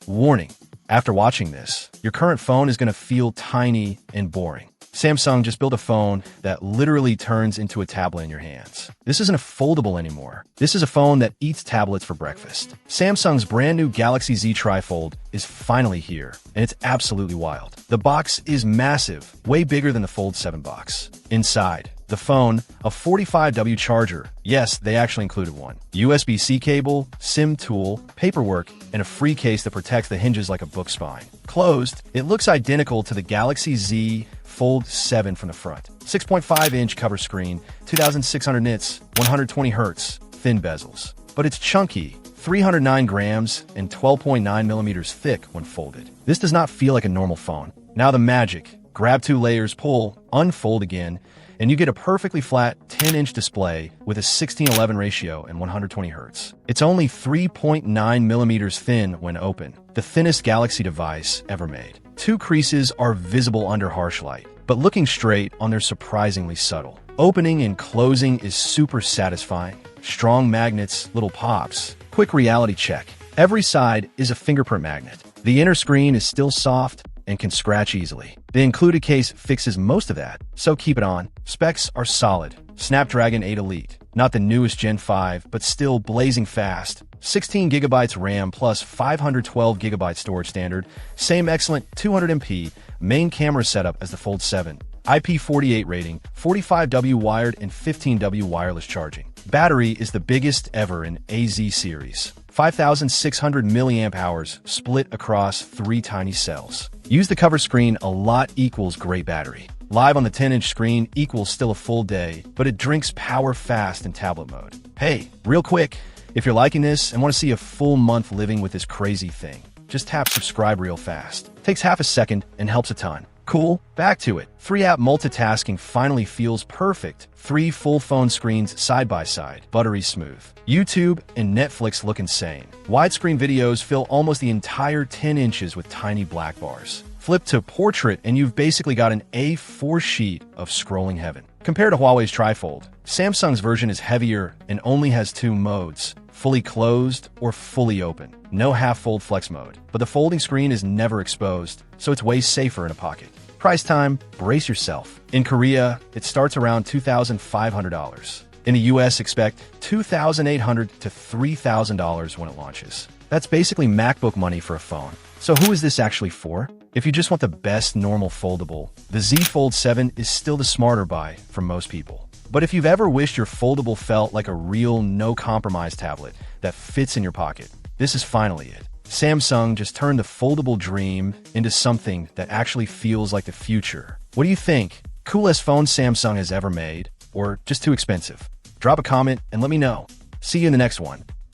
Warning, after watching this, your current phone is going to feel tiny and boring. Samsung just built a phone that literally turns into a tablet in your hands. This isn't a foldable anymore. This is a phone that eats tablets for breakfast. Samsung's brand new Galaxy Z TriFold is finally here, and it's absolutely wild. The box is massive, way bigger than the Fold 7 box. Inside the phone, a 45W charger. Yes, they actually included one. USB-C cable, SIM tool, paperwork, and a free case that protects the hinges like a book spine. Closed, it looks identical to the Galaxy Z Fold 7 from the front. 6.5-inch cover screen, 2,600 nits, 120 Hz, thin bezels. But it's chunky, 309 grams and 12.9 millimeters thick when folded. This does not feel like a normal phone. Now the magic. Grab 2 layers, pull, unfold again, and you get a perfectly flat 10-inch display with a 16:11 ratio and 120 Hz. It's only 3.9 millimeters thin when open, the thinnest Galaxy device ever made. 2 creases are visible under harsh light, but looking straight on, they're surprisingly subtle. Opening and closing is super satisfying. Strong magnets, little pops. Quick reality check. Every side is a fingerprint magnet. The inner screen is still soft and can scratch easily. The included case fixes most of that, so keep it on. Specs are solid. Snapdragon 8 Elite. Not the newest Gen 5, but still blazing fast. 16GB RAM plus 512GB storage standard. Same excellent 200MP main camera setup as the Fold 7. IP48 rating, 45W wired and 15W wireless charging. Battery is the biggest ever in AZ series. 5,600 mAh split across 3 tiny cells. Use the cover screen a lot equals great battery. Live on the 10-inch screen equals still a full day, but it drinks power fast in tablet mode. Hey, real quick, if you're liking this and want to see a full month living with this crazy thing, just tap subscribe real fast. Takes half a second and helps a ton. Cool, back to it. 3-app multitasking finally feels perfect. 3 full phone screens side by side, buttery smooth. YouTube and Netflix look insane. Widescreen videos fill almost the entire 10 inches with tiny black bars. Flip to portrait and you've basically got an A4 sheet of scrolling heaven. Compared to Huawei's TriFold, Samsung's version is heavier and only has 2 modes, fully closed or fully open. No half-fold flex mode, but the folding screen is never exposed, so it's way safer in a pocket. Price time, brace yourself. In Korea, it starts around $2,500. In the US, expect $2,800 to $3,000 when it launches. That's basically MacBook money for a phone. So who is this actually for? If you just want the best normal foldable, the Z Fold 7 is still the smarter buy for most people. But if you've ever wished your foldable felt like a real no-compromise tablet that fits in your pocket, this is finally it. Samsung just turned the foldable dream into something that actually feels like the future. What do you think? Coolest phone Samsung has ever made? Or just too expensive? Drop a comment and let me know. See you in the next one.